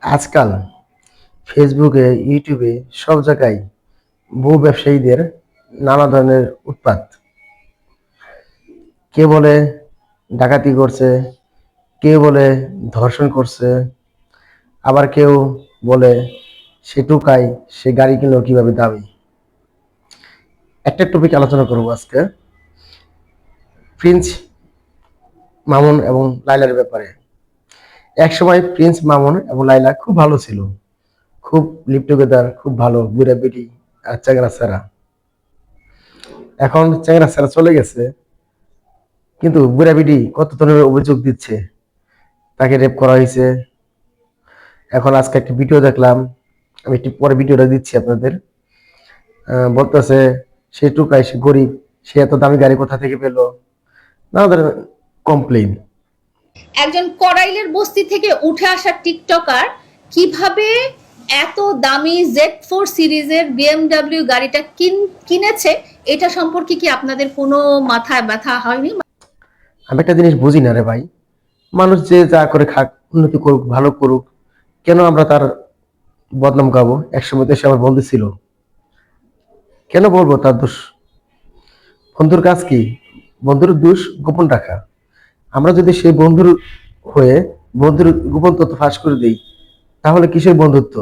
আজকাল ফেসবুকে, ইউটিউবে সব জায়গায় বহু ব্যবসায়ীদের নানা ধরনের উৎপাত। কে বলে ডাকাতি করছে, কেউ বলে ধর্ষণ করছে, আবার কেউ বলে সে টুকাই, সে গাড়ি কিনলো কিভাবে দামি। একটা টপিক আলোচনা করবো আজকে, প্রিন্স মামুন এবং লাইলার ব্যাপারে। একসময় প্রিন্স মামুন এবং লাইলা খুব ভালো ছিল, খুব লিভ টুগেদার, খুব ভালো বুড়া বেটি আর চ্যাংরা স্যারা। এখন চ্যাংরা স্যারা চলে গেছে, কিন্তু বুড়া বেটি কত ধরনের অভিযোগ দিচ্ছে, তাকে রেপ করা হয়েছে। এখন আজকে একটা ভিডিও দেখলাম, আমি একটু পরে ভিডিওটা দিচ্ছি আপনাদের। বলতেছে সে টুকাই, সে গরিব, সে এত দামি গাড়ি কোথা থেকে পেলো, নানা ধরনের কমপ্লেইন। একজন করাইলের বস্তি থেকে উঠে আসা টিকটকার কিভাবে এত দামি Z4 সিরিজের BMW গাড়িটা কিনেছে, এটা সম্পর্কে কি আপনাদের কোনো মাথায় ব্যথা হয়নি? আমি একটা জিনিস বুঝি না রে ভাই, মানুষ যে যা করে খাক, উন্নতি করুক, ভালো করুক, কেন আমরা তার বদনাম গাবো? একসময় তো সে আমার বন্ধু ছিল, কেন বলবো তার দোষ? বন্ধুর কাজ কি? বন্ধুর দোষ গোপন রাখা। আমরা যদি সেই বন্ধুর হয়ে বন্ধুর গোপন তথ্য ফাঁস করে দিই, তাহলে কিসের বন্ধুত্ব?